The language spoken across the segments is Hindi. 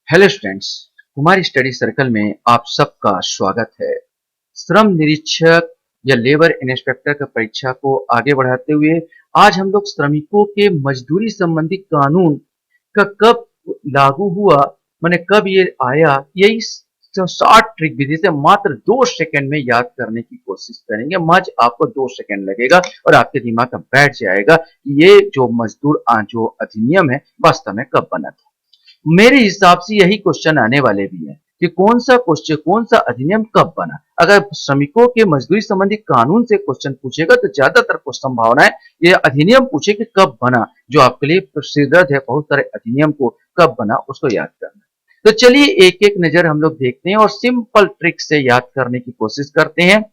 Hello students, Kumar study circle में आप सबका स्वागत है। श्रम निरीक्षक या लेबर इंस्पेक्टर का परीक्षा को आगे बढ़ाते हुए आज हम लोग श्रमिकों के मजदूरी संबंधी कानून का कब लागू हुआ, माने कब ये आया, यही शॉर्ट ट्रिक विधि से मात्र 2 सेकंड में याद करने की कोशिश करेंगे। मज आपको 2 सेकंड लगेगा और आपके दिमाग में बैठ जाएगा कि ये जो मजदूर जो अधिनियम है वास्तव में कब बना था। मेरे हिसाब से यही क्वेश्चन आने वाले भी हैं कि कौन सा अधिनियम कब बना। अगर श्रमिकों के मजदूरी संबंधी कानून से क्वेश्चन पूछेगा तो ज्यादातर संभावना है ये अधिनियम पूछे कि कब बना। जो आपके लिए सिरदर्द है बहुत सारे अधिनियम को कब बना उसको याद करना। तो चलिए एक एक नजर हम लोग देखते हैं और सिंपल ट्रिक से याद करने की कोशिश करते हैं।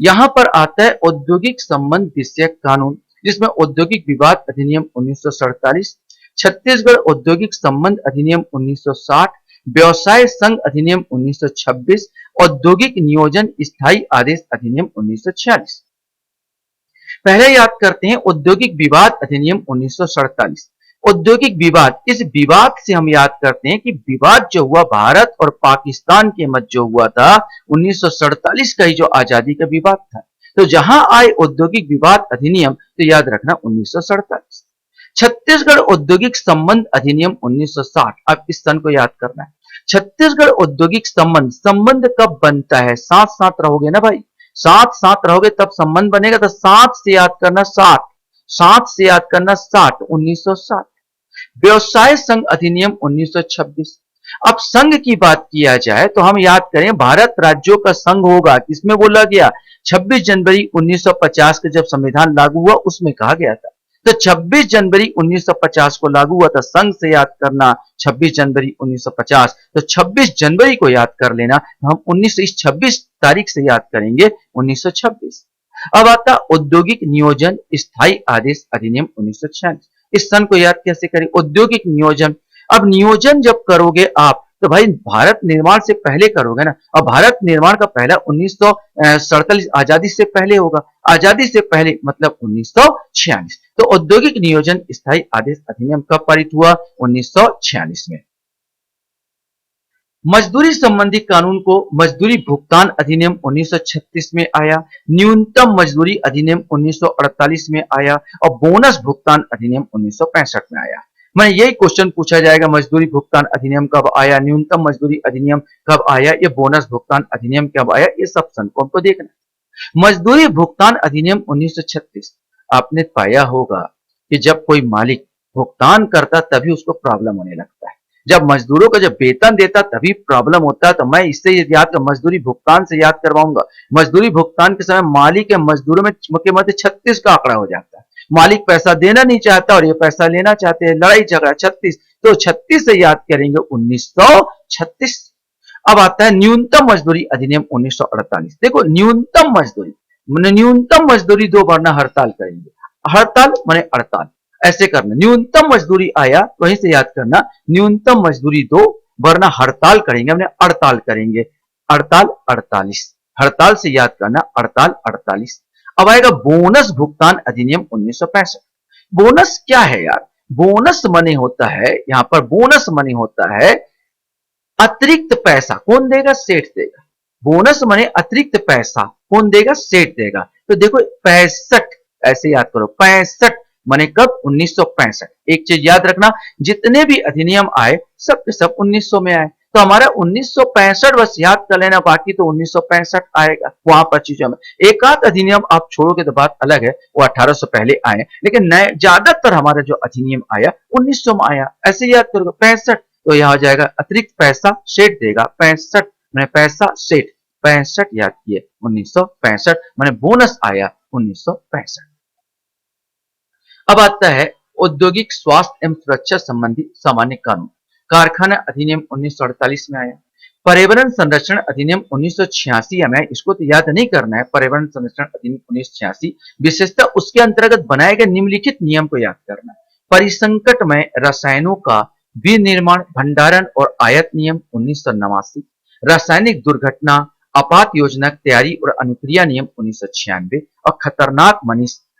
यहाँ पर आता है औद्योगिक संबंध विषयक कानून, जिसमें औद्योगिक विवाद अधिनियम 1947, छत्तीसगढ़ औद्योगिक संबंध अधिनियम 1960, व्यवसाय संघ अधिनियम 1926, औद्योगिक नियोजन स्थायी आदेश अधिनियम 1946। पहले याद करते हैं औद्योगिक विवाद अधिनियम 1947। औद्योगिक विवाद, इस विवाद से हम याद करते हैं कि विवाद जो हुआ भारत और पाकिस्तान के मध्य जो हुआ था 1947 का ही जो आजादी का विवाद था। तो जहां आए औद्योगिक विवाद अधिनियम तो याद रखना 1947। छत्तीसगढ़ औद्योगिक संबंध अधिनियम 1960, आप इस सन को याद करना है। छत्तीसगढ़ औद्योगिक संबंध, संबंध कब बनता है? साथ साथ रहोगे ना भाई, साथ साथ रहोगे तब संबंध बनेगा। तो सात से याद करना 60, सात से याद करना 60, 1960। व्यवसाय संघ अधिनियम 1926। अब संघ की बात किया जाए तो हम याद करें भारत राज्यों का संघ होगा, किसमें बोला गया? 26 जनवरी 1950 का जब संविधान लागू हुआ उसमें कहा गया था। तो 26 जनवरी 1950 को लागू हुआ था, संघ से याद करना 26 जनवरी 1950। तो 26 जनवरी को याद कर लेना, हम 26 तारीख से याद करेंगे 1926। अब आता औद्योगिक नियोजन स्थायी आदेश अधिनियम 1946। इस सन को याद कैसे करें? औद्योगिक नियोजन, अब नियोजन जब करोगे आप तो भाई भारत निर्माण से पहले करोगे ना। अब भारत निर्माण का पहला 1947 आजादी से पहले होगा, आजादी से पहले मतलब 1946। तो औद्योगिक नियोजन स्थायी आदेश अधिनियम कब पारित हुआ? 1946 में। मजदूरी संबंधी कानून को मजदूरी भुगतान अधिनियम 1936 में आया, न्यूनतम मजदूरी अधिनियम 1948 में आया और बोनस भुगतान अधिनियम 1965 में आया। मैं यही क्वेश्चन पूछा जाएगा, मजदूरी भुगतान अधिनियम कब आया, न्यूनतम मजदूरी अधिनियम कब आया, ये बोनस भुगतान अधिनियम कब आया, ये सब सन को हमको देखना। मजदूरी भुगतान अधिनियम 1936, आपने पाया होगा कि जब कोई मालिक भुगतान करता तभी उसको प्रॉब्लम होने लगता है, जब मजदूरों का जब वेतन देता तभी प्रॉब्लम होता है। तो मैं इससे याद कर मजदूरी भुगतान से याद करवाऊंगा। मजदूरी भुगतान के समय मालिक या मजदूरों में के मध्य 36 का आंकड़ा हो जाता है। मालिक पैसा देना नहीं चाहता और ये पैसा लेना चाहते हैं, लड़ाई झगड़ा 36। तो 36 से याद करेंगे 1936। अब आता है न्यूनतम मजदूरी अधिनियम 1948। देखो न्यूनतम मजदूरी, न्यूनतम मजदूरी दो वरना हड़ताल करेंगे, हड़ताल माने हड़ताल, ऐसे करना। न्यूनतम मजदूरी आया वहीं से याद करना, न्यूनतम मजदूरी दो वरना हड़ताल करेंगे, हमने हड़ताल करेंगे, हड़ताल 48, हड़ताल से याद करना हड़ताल 48। अब आएगा बोनस भुगतान अधिनियम 1965। बोनस क्या है यार? बोनस मनी होता है, यहां पर बोनस मनी होता है अतिरिक्त पैसा। कौन देगा? सेठ देगा। बोनस माने अतिरिक्त पैसा कौन देगा? सेठ देगा। तो देखो 65, ऐसे याद करो 65 माने कब? 1965। एक चीज याद रखना, जितने भी अधिनियम आए सब के सब 1900 में आए, तो हमारा 1965 बस याद कर लेना, बाकी तो 1965 आएगा वहां पर चीजों में। एक आध अधिनियम आप छोड़ोगे तो बात अलग है, वो 1800 से पहले आए, लेकिन नए ज्यादातर हमारा जो अधिनियम आया 1900 में आया, ऐसे याद करोगे 65। तो यह हो जाएगा अतिरिक्त पैसा सेठ देगा, 65 मैंने पैसा सेठ, 65 याद किए 1965 मैंने बोनस आया 1965। अब आता है औद्योगिक स्वास्थ्य एवं सुरक्षा संबंधी सामान्य कानून। कारखाना अधिनियम 1948 में आया। पर्यावरण संरक्षण अधिनियम 1986 में, इसको तो याद नहीं करना है, पर्यावरण संरक्षण अधिनियम 1986 विशेषता उसके अंतर्गत बनाए गए निम्नलिखित नियम को याद करना है। परिसंकट में रसायनों का विनिर्माण, भंडारण और आयात नियम 1989, रासायनिक दुर्घटना आपात योजना तैयारी और अनुक्रिया नियम 1996 और खतरनाक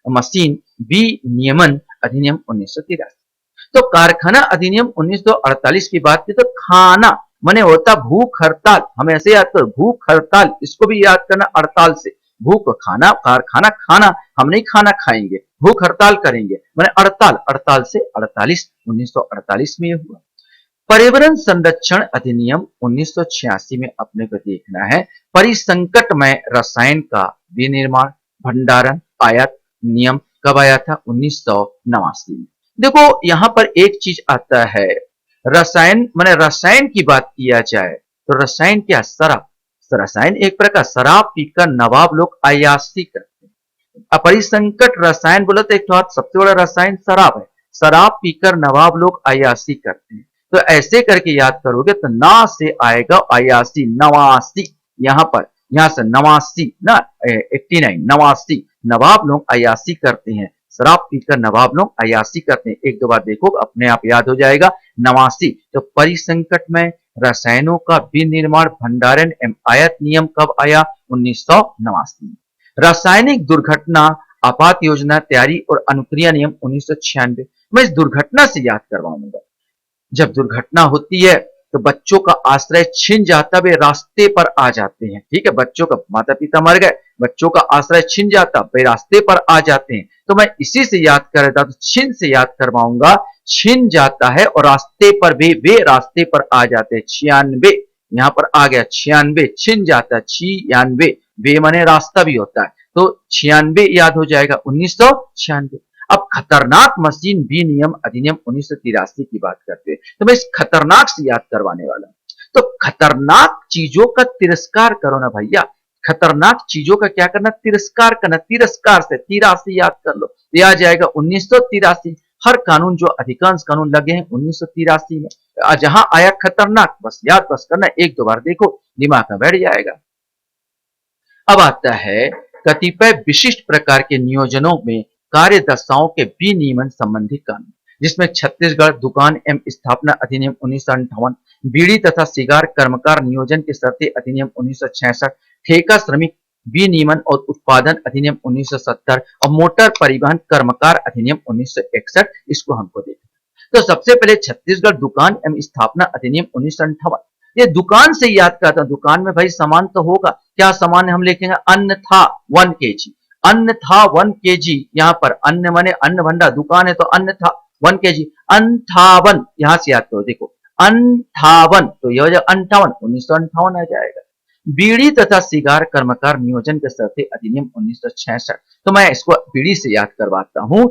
मशीन विनियमन अधिनियम 1983। तो कारखाना अधिनियम 1948 की बात की तो खाना माने होता भूख हड़ताल, हम ऐसे याद करो भूख हड़ताल, इसको भी याद करना हड़ताल से। भूख खाना, कारखाना खाना, हम नहीं खाना खाएंगे, भूख हड़ताल करेंगे माने हड़ताल, हड़ताल से 48 1948 में ये हुआ। पर्यावरण संरक्षण अधिनियम 1986 में अपने को देखना है। परिसंकटमय रसायन का विनिर्माण, भंडारण, आयात नियम कब आया था? 1989 में। देखो यहां पर एक चीज आता है, रसायन माने रसायन की बात किया जाए तो रसायन क्या? शराब। रसायन एक प्रकार शराब पीकर नवाब लोग अय्याशी करते हैं। अपरिसंकट रसायन बोला तो एक तो सबसे बड़ा रसायन शराब है। शराब पीकर नवाब लोग अय्याशी करते हैं। तो ऐसे करके याद करोगे तो ना से आएगा अयासी, नवासी, यहाँ पर यहाँ से नवासी ना 89, नवासी, नवाब लोग अयासी करते हैं। शराब पीकर नवाब लोग अयासी करते हैं। एक दो बार देखो अपने आप याद हो जाएगा। नवासी तो परिसंकट में रसायनों का विनिर्माण, भंडारण एवं आयात नियम कब आया? 1989 में। रासायनिक दुर्घटना आपात योजना तैयारी और अनुक्रिया नियम 1996। मैं इस दुर्घटना से याद करवाऊंगा। जब दुर्घटना होती है तो बच्चों का आश्रय छिन जाता, वे रास्ते पर आ जाते हैं। ठीक है, बच्चों का माता पिता मर गए, बच्चों का आश्रय छिन जाता, वे रास्ते पर आ जाते हैं। तो मैं इसी से याद कर रहा था, तो छिन से याद करवाऊंगा। छिन जाता है और रास्ते पर वे रास्ते पर आ जाते हैं। 96 यहां पर आ गया, 96 छिन जाता है, 96 वे माने रास्ता भी होता है, तो 96 याद हो जाएगा 1996। अब खतरनाक मशीन विनियम अधिनियम 1983 की बात करते हैं, तो मैं इस खतरनाक से याद करवाने वाला हूं। तो खतरनाक चीजों का तिरस्कार करो ना भैया, खतरनाक चीजों का क्या करना? तिरस्कार करना। तिरस्कार से 83 याद कर लो, ये आ जाएगा 1983। हर कानून जो अधिकांश कानून लगे हैं 1983 में। जहां आया खतरनाक बस याद बस करना, एक दो बार देखो दिमाग में बैठ जाएगा। अब आता है कतिपय विशिष्ट प्रकार के नियोजनों में कार्य दशाओं के विनियमन संबंधी कानून, जिसमें छत्तीसगढ़ दुकान एवं स्थापना अधिनियम 1958, बीड़ी तथा सिगार कर्मकार नियोजन की शर्तें अधिनियम 1966, ठेका श्रमिक विनियमन और उत्पादन अधिनियम 1970 और मोटर परिवहन कर्मकार अधिनियम 1961, इसको हमको देखना। तो सबसे पहले छत्तीसगढ़ दुकान एवं स्थापना अधिनियम 1958। ये दुकान से याद करता हूं, दुकान में भाई सामान तो होगा, क्या सामान है हम लिखेंगे? अन्न था 1 केजी, अन्न था 1 केजी। यहाँ पर अन्न माने अन्न भंडार, दुकान है तो अन्न था 1 केजी, अंठावन यहां से याद करो, देखो अंठावन, तो यह हो जाएगा 58, 1958 आ जाएगा। बीड़ी तथा सिगार कर्मकार नियोजन के शर्तें अधिनियम 1966। तो मैं इसको बीड़ी से याद करवाता हूं।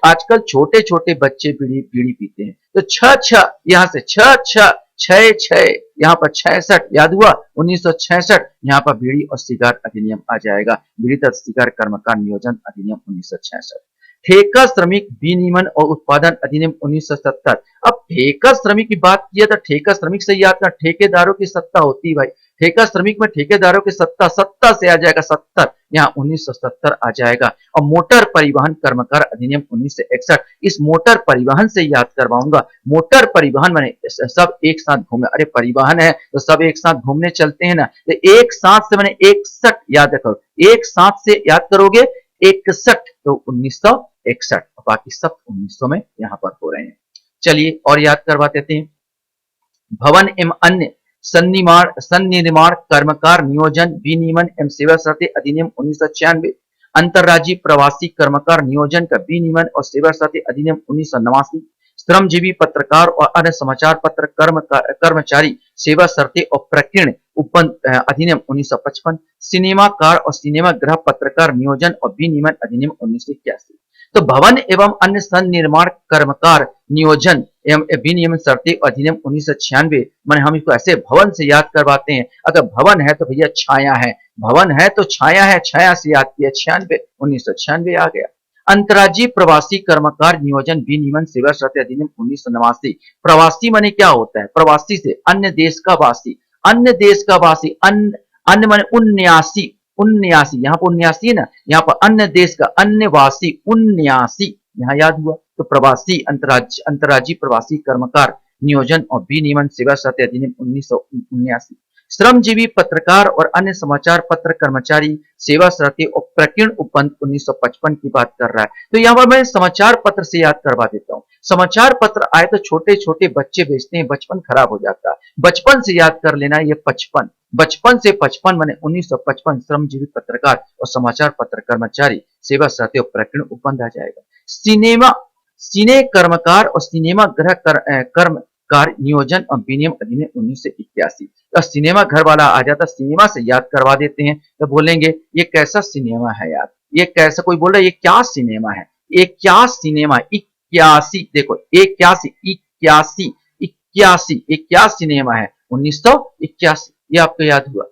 आजकल छोटे छोटे बच्चे बीड़ी बीड़ी पीते हैं, तो छ छ यहां से छ छ छह छह यहाँ पर 66 याद हुआ 1966। यहाँ पर बीड़ी और सिगार अधिनियम आ जाएगा, बीड़ी तथा सिगार कर्मकार नियोजन अधिनियम 1966। ठेका श्रमिक विनियमन और उत्पादन अधिनियम 1970। अब ठेका श्रमिक की बात किया तो ठेका श्रमिक से याद कर, ठेकेदारों की सत्ता होती है भाई, ठेका श्रमिक में ठेकेदारों की सत्ता, सत्ता से आ जाएगा 70, यहाँ 1970 आ जाएगा। और मोटर परिवहन कर्मकार अधिनियम 1961, इस मोटर परिवहन से याद करवाऊंगा। मोटर परिवहन माने सब एक साथ घूमना, अरे परिवहन है तो सब एक साथ घूमने चलते हैं ना, तो एक साथ से मैंने 61 याद करो, एक साथ से याद करोगे 61 तो 1961, बाकी सब 1900 में यहाँ पर हो रहे हैं। चलिए और याद करवा देते हैं। भवन एवं अन्य सन्निर्माण कर्मकार नियोजन विनियमन एवं सेवा शर्तें अधिनियम 1996, अंतरराज्यीय प्रवासी कर्मकार नियोजन का विनियमन और सेवा शर्तें अधिनियम 1989, श्रमजीवी पत्रकार और अन्य समाचार पत्र कर्मचारी सेवा शर्तें और प्रकीर्ण अधिनियम 1955, सिनेमाकार और सिनेमा गृह पत्रकार नियोजन और विनियमन अधिनियम 1981। तो भवन एवं अन्य सन्निर्माण कर्मकार नियोजन एवं विनियमन शर्तें अधिनियम 1996, मैंने हम इसको ऐसे भवन से याद करवाते हैं। अगर भवन है तो भैया छाया है, भवन है तो छाया है, छाया से याद किया 96, 1996 आ गया। अंतर्राज्यीय प्रवासी कर्मकार नियोजन विनियमन सेवा शर्तें अधिनियम 1989। प्रवासी माने क्या होता है? प्रवासी से अन्य देश का वासी, अन्य देश का वासी, अन्य माने 79, 79 यहाँ पर 79 है ना, यहाँ पर अन्य देश का अन्य वासी 79 यहाँ याद हुआ। तो प्रवासी अंतर्राज्यीय प्रवासी कर्मकार नियोजन और विनियमन सेवा शर्तें अधिनियम 1979। श्रमजीवी पत्रकार और अन्य समाचार पत्र कर्मचारी सेवा साथी और प्रकीर्ण उपबंध 1955 की बात कर रहा है। तो यहाँ पर मैं समाचार पत्र से याद करवा देता हूँ। समाचार पत्र आए तो छोटे छोटे बच्चे भेजते हैं, बचपन खराब हो जाता है। बचपन से याद कर लेना, ये 55, बचपन से 55 माने 1955 श्रमजीवी पत्रकार और समाचार पत्र कर्मचारी सेवा साथी और प्रकीर्ण उपबंध आ जाएगा। सिनेमा सिने कर्मकार और सिनेमा ग्रह कर्मकार नियोजन और विनियम अधिनियम 1981। तो सिनेमा घर वाला आ जाता, सिनेमा से याद करवा देते हैं तो बोलेंगे ये कैसा सिनेमा है यार, ये कैसा, कोई बोल रहा है ये क्या सिनेमा है, ये क्या सिनेमा, 81, देखो 81, 81, 81, ये क्या सिनेमा है, 1981, ये आपको याद हुआ।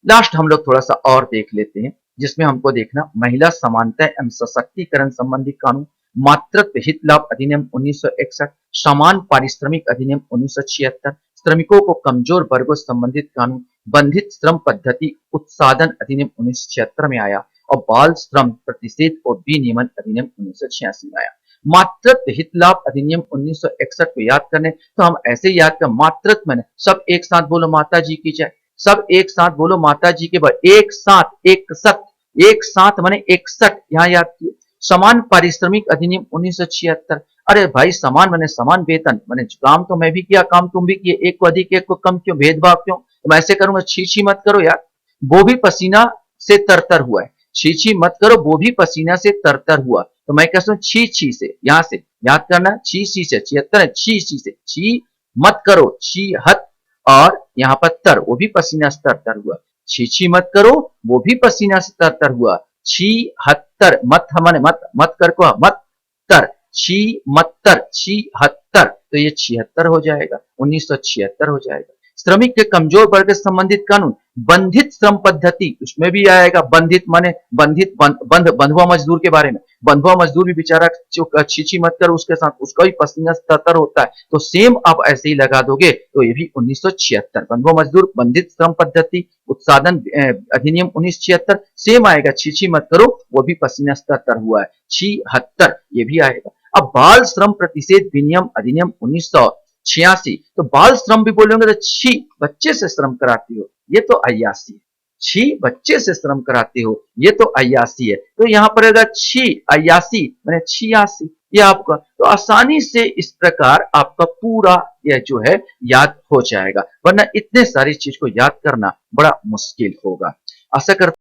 लास्ट हम लोग थोड़ा सा और देख लेते हैं, जिसमें हमको देखना महिला समानता एवं सशक्तिकरण संबंधी कानून, मातृत्व हित लाभ अधिनियम 1961, समान पारिश्रमिक अधिनियम 1976, श्रमिकों को कमजोर वर्गों से संबंधित कानून, बंधित श्रम पद्धति उत्साधन अधिनियम 1976 में आया और बाल श्रम प्रतिषेध और विनियमन अधिनियम 1986 में आया। मातृत्व हित लाभ अधिनियम 1961 को याद करने तो हम ऐसे याद कर, मातृत्व मैंने सब एक साथ बोलो माता जी की जय, सब एक साथ बोलो माता जी के बाद, एक साथ, एक साथ माने 61, यहाँ याद किए। समान पारिश्रमिक अधिनियम 1976, अरे भाई समान माने समान वेतन, माने काम तो मैं भी किया, काम तुम भी किए, एक को अधिक एक को कम, क्यों भेदभाव क्यों, तो मैं ऐसे करूंगा, छी छी मत करो यार, वो भी पसीना से तरतर हुआ है, छी छी मत करो, वो भी पसीना से तरतर हुआ, तो मैं कहता हूँ छी छी से, यहां से याद करना, छी छी से 76 है, छी छी से, छी मत करो, छी हत, और यहाँ पर तर, वो भी पसीना से तरतर हुआ, छी छी मत करो, वो भी पसीना से तरतर हुआ, छी हत्तर, मत हमने मत मत कर को मत तर, छी मत्तर, छी हत्तर, तो ये 76 हो जाएगा, 1976 हो जाएगा। श्रमिक के कमजोर वर्ग से संबंधित कानून, बंधित श्रम पद्धति, उसमें भी आएगा, बंधित माने बंधित बंधुआ मजदूर के बारे में, बंधुआ मजदूर भी बेचारा छीछी मत कर, उसके साथ उसका भी पसीना तरतर होता है, तो सेम आप ऐसे ही लगा दोगे, तो ये भी 1976, बंधुआ मजदूर, बंधित श्रम पद्धति उत्साधन अधिनियम 1976 सेम आएगा, छीछी मत करो, वो भी पसीना तरतर हुआ है, 76 ये भी आएगा। अब बाल श्रम प्रतिषेध विनियम अधिनियम 1986, तो बाल श्रम भी बोलेंगे तो छी बच्चे से श्रम कराती हो, ये तो अय्यासी है, छी बच्चे से श्रम कराते हो, ये तो अय्यासी है, तो यहाँ पर अगर छी अय्यासी मैंने 86, ये आपका, तो आसानी से इस प्रकार आपका पूरा यह जो है याद हो जाएगा, वरना इतने सारी चीज को याद करना बड़ा मुश्किल होगा। आशा करता